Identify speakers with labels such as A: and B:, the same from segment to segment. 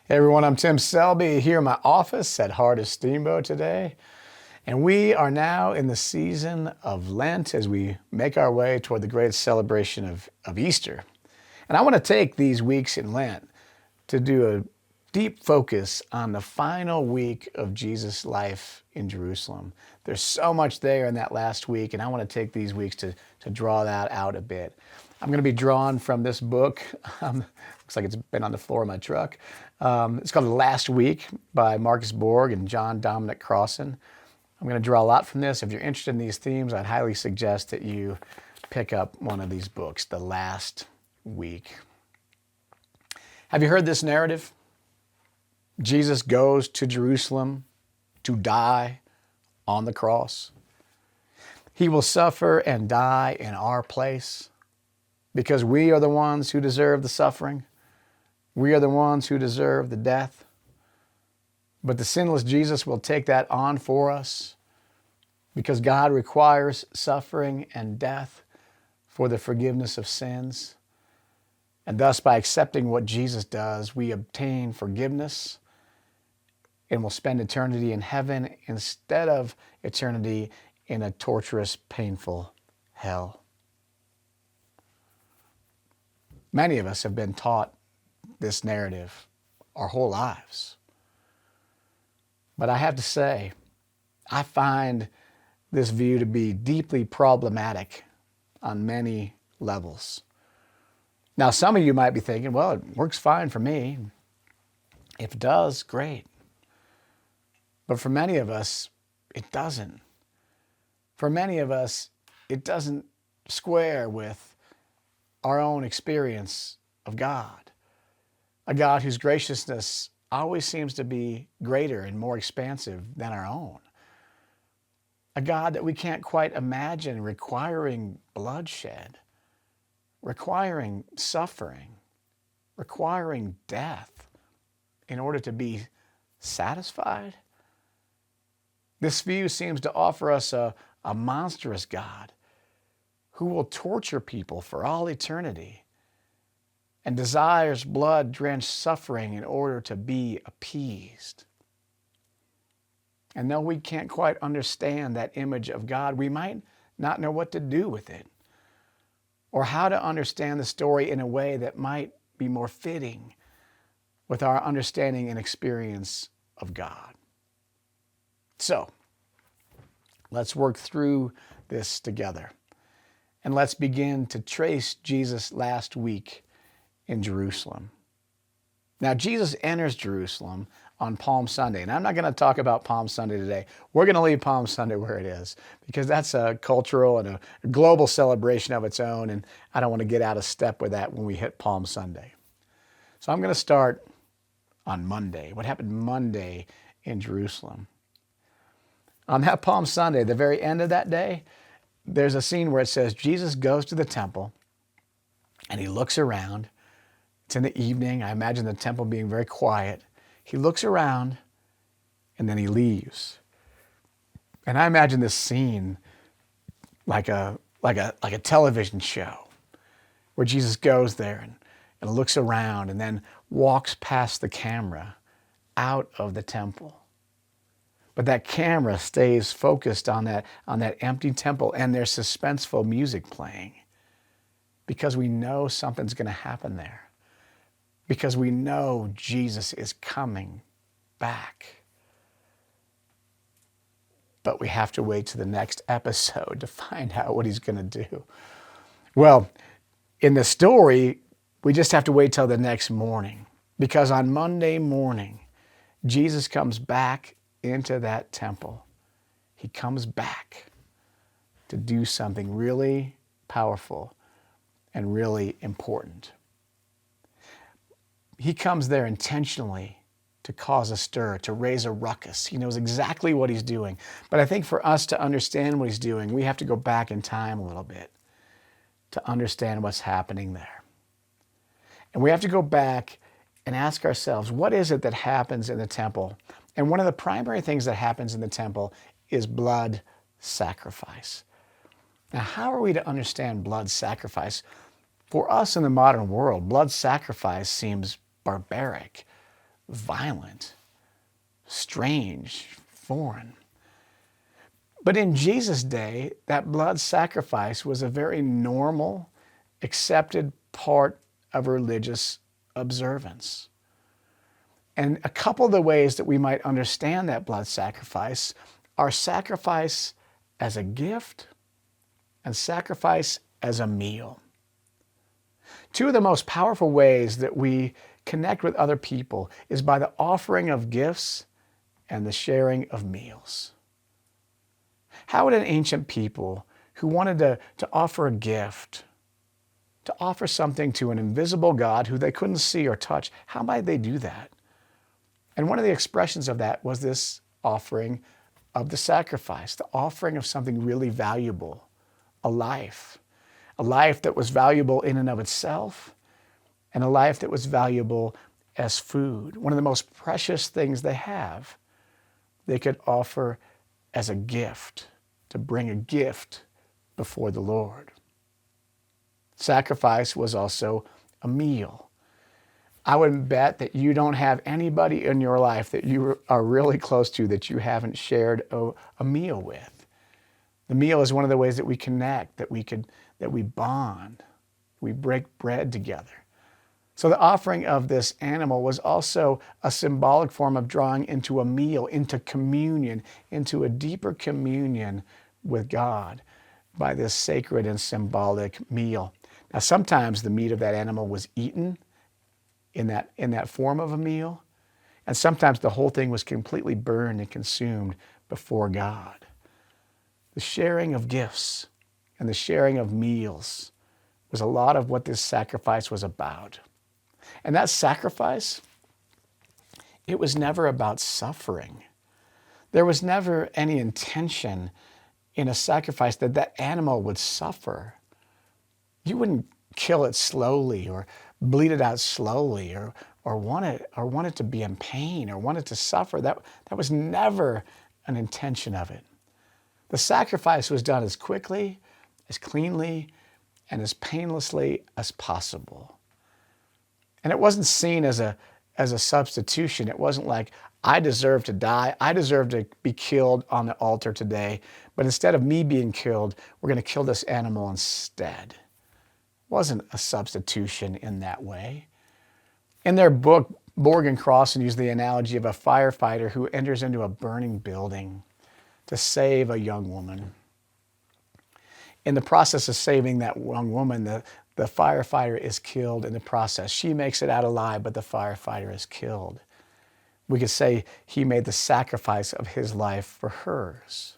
A: Hey everyone, I'm Tim Selby here in my office at Heart of Steamboat today. And we are now in the season of Lent as we make our way toward the great celebration of Easter. And I want to take these weeks in Lent to do a deep focus on the final week of Jesus' life in Jerusalem. There's so much there in that last week, and I want to take these weeks to draw that out a bit. I'm going to be drawn from this book. Looks like it's been on the floor of my truck. It's called The Last Week by Marcus Borg and John Dominic Crossan. I'm going to draw a lot from this. If you're interested in these themes, I'd highly suggest that you pick up one of these books, The Last Week. Have you heard this narrative? Jesus goes to Jerusalem to die on the cross. He will suffer and die in our place because we are the ones who deserve the suffering. We are the ones who deserve the death. But the sinless Jesus will take that on for us because God requires suffering and death for the forgiveness of sins. And thus, by accepting what Jesus does, we obtain forgiveness and will spend eternity in heaven instead of eternity in a torturous, painful hell. Many of us have been taught this narrative our whole lives. But I have to say, I find this view to be deeply problematic on many levels. Now, some of you might be thinking, well, it works fine for me. If it does, great. But for many of us, it doesn't. For many of us, it doesn't square with our own experience of God. A God whose graciousness always seems to be greater and more expansive than our own. A God that we can't quite imagine requiring bloodshed, requiring suffering, requiring death in order to be satisfied. This view seems to offer us a monstrous God who will torture people for all eternity and desires blood-drenched suffering in order to be appeased. And though we can't quite understand that image of God, we might not know what to do with it or how to understand the story in a way that might be more fitting with our understanding and experience of God. So, let's work through this together. And let's begin to trace Jesus' last week in Jerusalem. Now, Jesus enters Jerusalem on Palm Sunday. And I'm not going to talk about Palm Sunday today. We're going to leave Palm Sunday where it is because that's a cultural and a global celebration of its own. And I don't want to get out of step with that when we hit Palm Sunday. So I'm going to start on Monday. What happened Monday in Jerusalem? On that Palm Sunday, the very end of that day, there's a scene where it says Jesus goes to the temple and he looks around. It's in the evening. I imagine the temple being very quiet. He looks around and then he leaves. And I imagine this scene like a television show where Jesus goes there and looks around and then walks past the camera out of the temple. But that camera stays focused on that empty temple and there's suspenseful music playing because we know something's going to happen there. Because we know Jesus is coming back. But we have to wait to the next episode to find out what he's going to do. Well, in the story, we just have to wait till the next morning. Because on Monday morning, Jesus comes back into that temple. He comes back to do something really powerful and really important. He comes there intentionally to cause a stir, to raise a ruckus. He knows exactly what he's doing. But I think for us to understand what he's doing, we have to go back in time a little bit to understand what's happening there. And we have to go back and ask ourselves, what is it that happens in the temple? And one of the primary things that happens in the temple is blood sacrifice. Now, how are we to understand blood sacrifice? For us in the modern world, blood sacrifice seems barbaric, violent, strange, foreign. But in Jesus' day, that blood sacrifice was a very normal, accepted part of religious observance. And a couple of the ways that we might understand that blood sacrifice are sacrifice as a gift and sacrifice as a meal. Two of the most powerful ways that we connect with other people is by the offering of gifts and the sharing of meals. How would an ancient people who wanted to offer a gift, to offer something to an invisible God who they couldn't see or touch, how might they do that? And one of the expressions of that was this offering of the sacrifice, the offering of something really valuable, a life that was valuable in and of itself, and a life that was valuable as food. One of the most precious things they have, they could offer as a gift, to bring a gift before the Lord. Sacrifice was also a meal. I would bet that you don't have anybody in your life that you are really close to that you haven't shared a meal with. The meal is one of the ways that we connect, that we bond, we break bread together. So the offering of this animal was also a symbolic form of drawing into a meal, into communion, into a deeper communion with God by this sacred and symbolic meal. Now, sometimes the meat of that animal was eaten in that form of a meal, and sometimes the whole thing was completely burned and consumed before God. The sharing of gifts and the sharing of meals was a lot of what this sacrifice was about. And that sacrifice, it was never about suffering. There was never any intention in a sacrifice that that animal would suffer. You wouldn't kill it slowly or bleed it out slowly or want it to be in pain or want it to suffer. That was never an intention of it. The sacrifice was done as quickly, as cleanly, and as painlessly as possible. And it wasn't seen as a substitution. It wasn't like, I deserve to die. I deserve to be killed on the altar today. But instead of me being killed, we're going to kill this animal instead. It wasn't a substitution in that way. In their book, Borg and Crossan used the analogy of a firefighter who enters into a burning building to save a young woman. In the process of saving that young woman, the firefighter is killed in the process. She makes it out alive, but the firefighter is killed. We could say he made the sacrifice of his life for hers.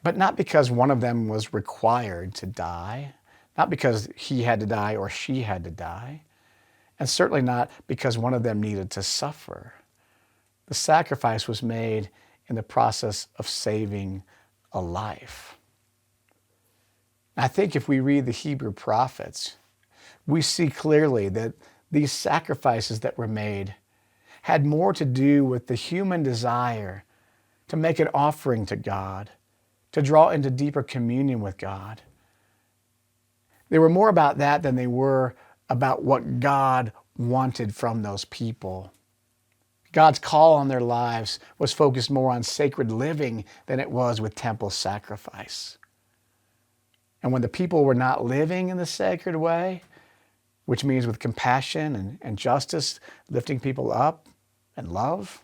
A: But not because one of them was required to die, not because he had to die or she had to die, and certainly not because one of them needed to suffer. The sacrifice was made in the process of saving a life. I think if we read the Hebrew prophets, we see clearly that these sacrifices that were made had more to do with the human desire to make an offering to God, to draw into deeper communion with God. They were more about that than they were about what God wanted from those people. God's call on their lives was focused more on sacred living than it was with temple sacrifice. And when the people were not living in the sacred way, which means with compassion and justice, lifting people up and love,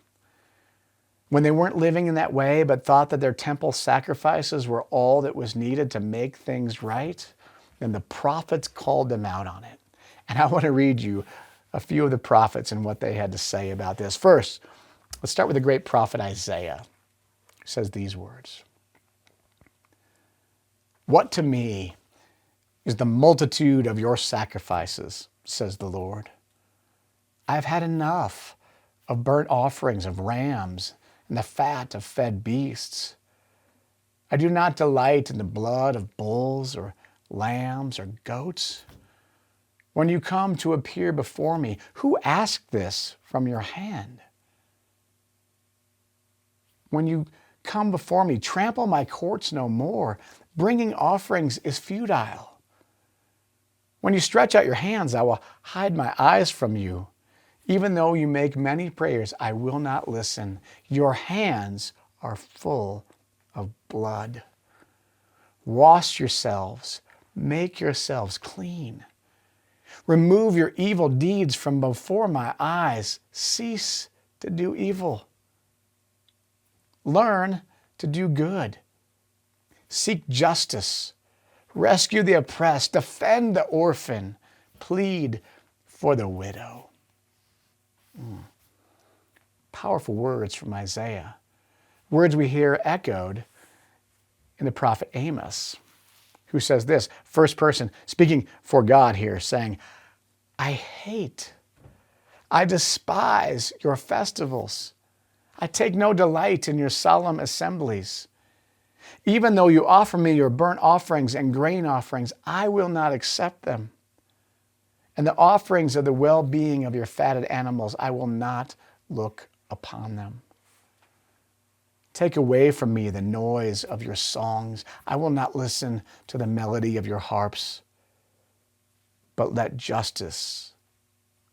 A: when they weren't living in that way but thought that their temple sacrifices were all that was needed to make things right, then the prophets called them out on it. And I want to read you a few of the prophets and what they had to say about this. First, let's start with the great prophet Isaiah, who says these words. What to me is the multitude of your sacrifices, says the Lord. I have had enough of burnt offerings of rams and the fat of fed beasts. I do not delight in the blood of bulls or lambs or goats. When you come to appear before me, who asked this from your hand? When you come before me, trample my courts no more. Bringing offerings is futile. When you stretch out your hands, I will hide my eyes from you. Even though you make many prayers, I will not listen. Your hands are full of blood. Wash yourselves, make yourselves clean. Remove your evil deeds from before my eyes. Cease to do evil. Learn to do good. Seek justice. Rescue the oppressed. Defend the orphan. Plead for the widow. Powerful words from Isaiah. Words we hear echoed in the prophet Amos, who says this, first person, speaking for God here, saying, I hate, I despise your festivals. I take no delight in your solemn assemblies. Even though you offer me your burnt offerings and grain offerings, I will not accept them. And the offerings of the well-being of your fatted animals, I will not look upon them. Take away from me the noise of your songs. I will not listen to the melody of your harps. But let justice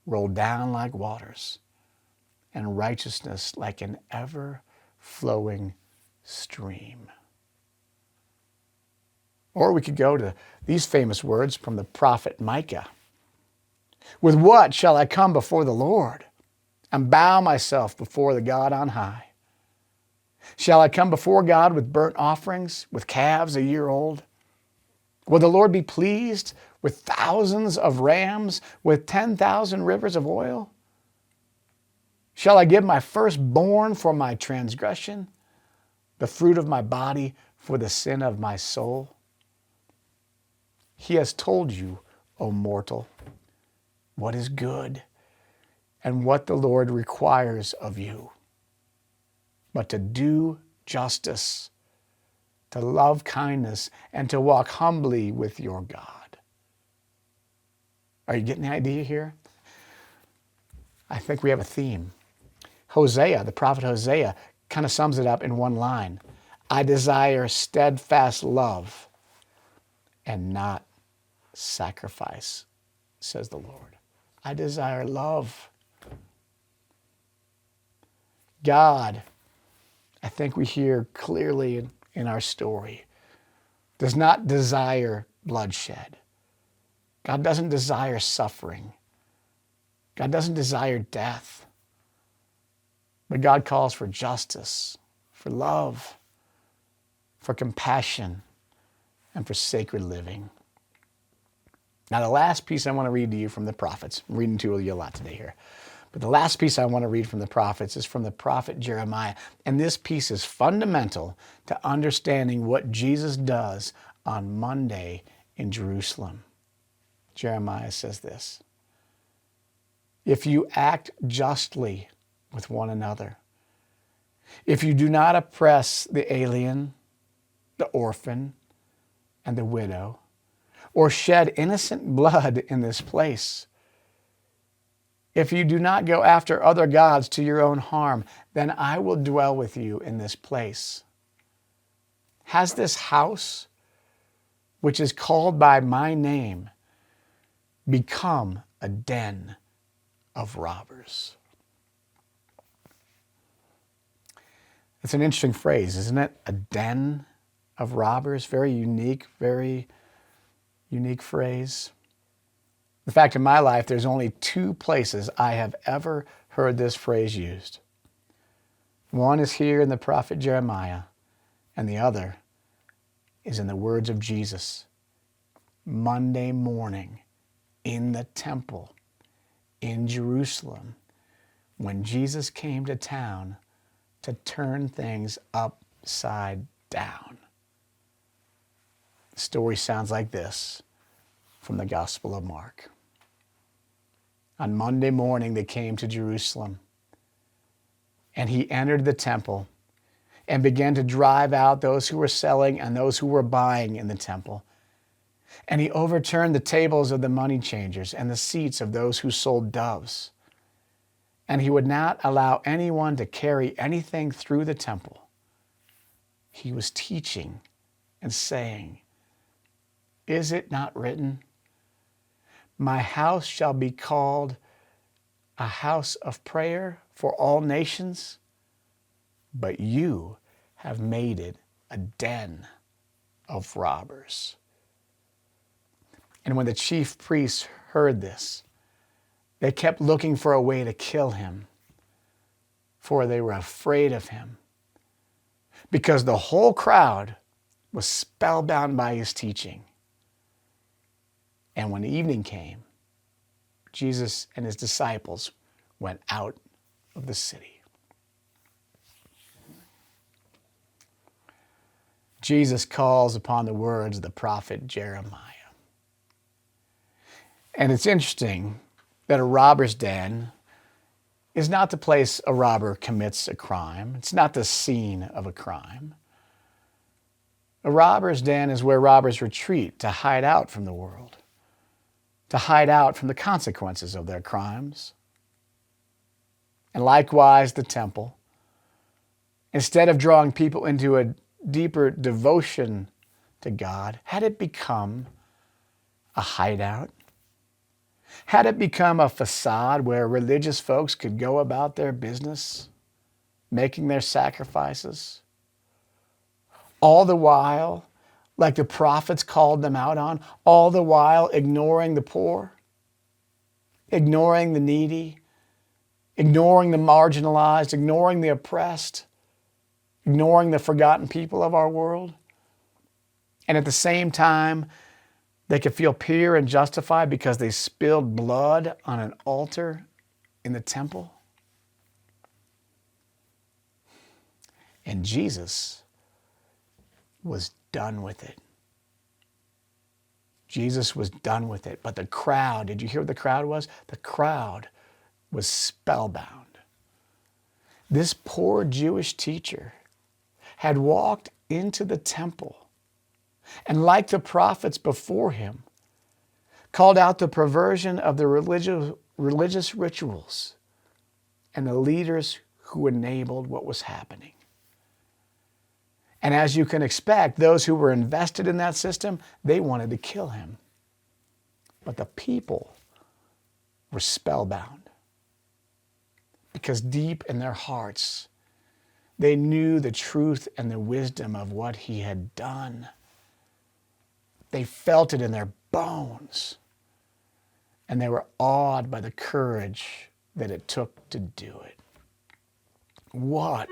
A: roll down like waters and righteousness like an ever-flowing stream. Or we could go to these famous words from the prophet Micah. With what shall I come before the Lord and bow myself before the God on high? Shall I come before God with burnt offerings, with calves a year old? Will the Lord be pleased with thousands of rams, with 10,000 rivers of oil? Shall I give my firstborn for my transgression, the fruit of my body for the sin of my soul? He has told you, O mortal, what is good and what the Lord requires of you, but to do justice, to love kindness, and to walk humbly with your God. Are you getting the idea here? I think we have a theme. Hosea, the prophet Hosea, kind of sums it up in one line. I desire steadfast love and not sacrifice, says the Lord. I desire love. God, I think we hear clearly in our story, does not desire bloodshed. God doesn't desire suffering. God doesn't desire death. But God calls for justice, for love, for compassion, and for sacred living. Now, the last piece I want to read to you from the prophets, I'm reading to you a lot today here, but the last piece I want to read from the prophets is from the prophet Jeremiah. And this piece is fundamental to understanding what Jesus does on Monday in Jerusalem. Jeremiah says this, if you act justly with one another, if you do not oppress the alien, the orphan, and the widow, or shed innocent blood in this place, if you do not go after other gods to your own harm, then I will dwell with you in this place. Has this house, which is called by my name, become a den of robbers? It's an interesting phrase, isn't it? A den of robbers. Very unique phrase. In fact, in my life, there's only two places I have ever heard this phrase used. One is here in the prophet Jeremiah, and the other is in the words of Jesus. Monday morning in the temple in Jerusalem, when Jesus came to town to turn things upside down. The story sounds like this from the Gospel of Mark. On Monday morning, they came to Jerusalem, and he entered the temple and began to drive out those who were selling and those who were buying in the temple. And he overturned the tables of the money changers and the seats of those who sold doves. And he would not allow anyone to carry anything through the temple. He was teaching and saying, is it not written, my house shall be called a house of prayer for all nations, but you have made it a den of robbers." And when the chief priests heard this, they kept looking for a way to kill him, for they were afraid of him, because the whole crowd was spellbound by his teaching. And when evening came, Jesus and his disciples went out of the city. Jesus calls upon the words of the prophet Jeremiah. And it's interesting that a robber's den is not the place a robber commits a crime. It's not the scene of a crime. A robber's den is where robbers retreat to hide out from the world, to hide out from the consequences of their crimes. And likewise, the temple, instead of drawing people into a deeper devotion to God, had it become a hideout? Had it become a facade where religious folks could go about their business, making their sacrifices, all the while, like the prophets called them out on, all the while ignoring the poor, ignoring the needy, ignoring the marginalized, ignoring the oppressed, ignoring the forgotten people of our world? And at the same time, they could feel pure and justified because they spilled blood on an altar in the temple? And Jesus was done with it. Jesus was done with it. But the crowd, did you hear what the crowd was? The crowd was spellbound. This poor Jewish teacher had walked into the temple and, like the prophets before him, called out the perversion of the religious rituals and the leaders who enabled what was happening. And as you can expect, those who were invested in that system, they wanted to kill him. But the people were spellbound, because deep in their hearts, they knew the truth and the wisdom of what he had done. They felt it in their bones, and they were awed by the courage that it took to do it. What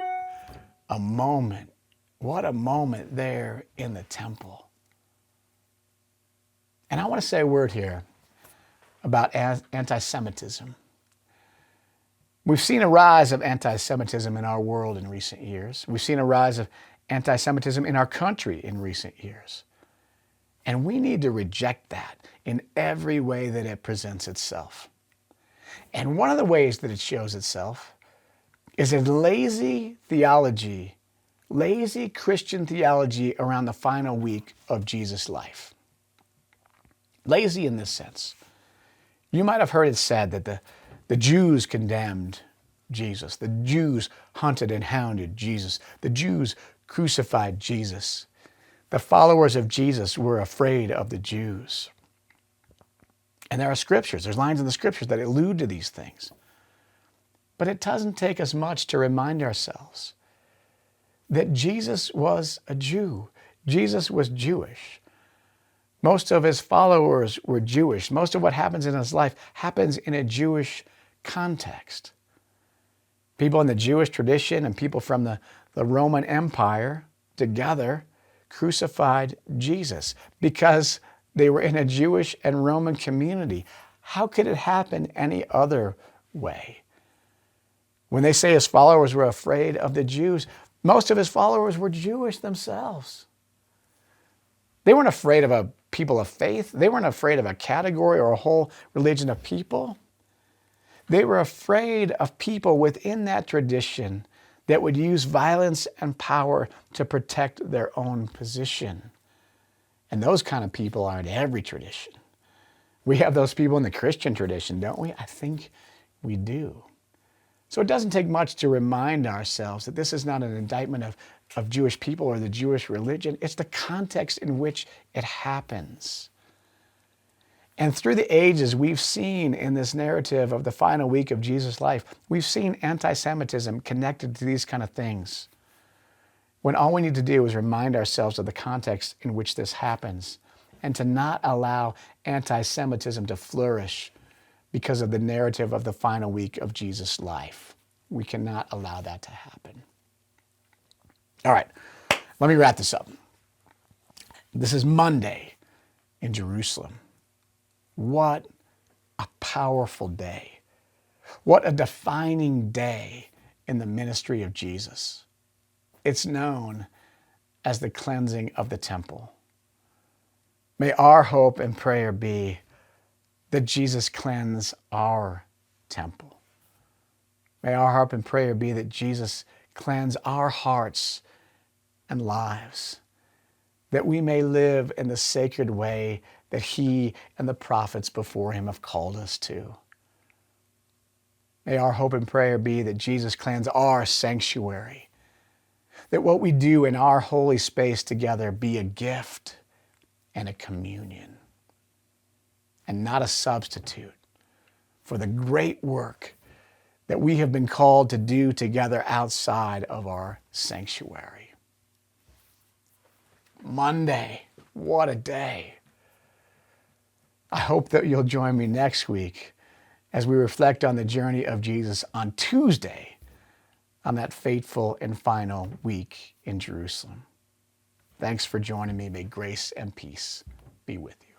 A: a moment. What a moment there in the temple. And I want to say a word here about anti-Semitism. We've seen a rise of anti-Semitism in our world in recent years. We've seen a rise of anti-Semitism in our country in recent years. And we need to reject that in every way that it presents itself. And one of the ways that it shows itself is in lazy theology, lazy Christian theology around the final week of Jesus' life. Lazy in this sense. You might have heard it said that the Jews condemned Jesus. The Jews hunted and hounded Jesus. The Jews crucified Jesus. The followers of Jesus were afraid of the Jews. And there are scriptures, there's lines in the scriptures that allude to these things. But it doesn't take us much to remind ourselves that Jesus was a Jew. Jesus was Jewish. Most of his followers were Jewish. Most of what happens in his life happens in a Jewish context. People in the Jewish tradition and people from the Roman Empire together crucified Jesus because they were in a Jewish and Roman community. How could it happen any other way? When they say his followers were afraid of the Jews, most of his followers were Jewish themselves. They weren't afraid of a people of faith. They weren't afraid of a category or a whole religion of people. They were afraid of people within that tradition that would use violence and power to protect their own position. And those kind of people are in every tradition. We have those people in the Christian tradition, don't we? I think we do. So it doesn't take much to remind ourselves that this is not an indictment of Jewish people or the Jewish religion. It's the context in which it happens. And through the ages, we've seen in this narrative of the final week of Jesus' life, we've seen anti-Semitism connected to these kind of things. When all we need to do is remind ourselves of the context in which this happens and to not allow anti-Semitism to flourish because of the narrative of the final week of Jesus' life. We cannot allow that to happen. All right, let me wrap this up. This is Monday in Jerusalem. What a powerful day. What a defining day in the ministry of Jesus. It's known as the cleansing of the temple. May our hope and prayer be that Jesus cleanse our temple. May our hope and prayer be that Jesus cleanse our hearts and lives, that we may live in the sacred way that he and the prophets before him have called us to. May our hope and prayer be that Jesus cleanse our sanctuary, that what we do in our holy space together be a gift and a communion, and not a substitute for the great work that we have been called to do together outside of our sanctuary. Monday, what a day. I hope that you'll join me next week as we reflect on the journey of Jesus on Tuesday, on that fateful and final week in Jerusalem. Thanks for joining me. May grace and peace be with you.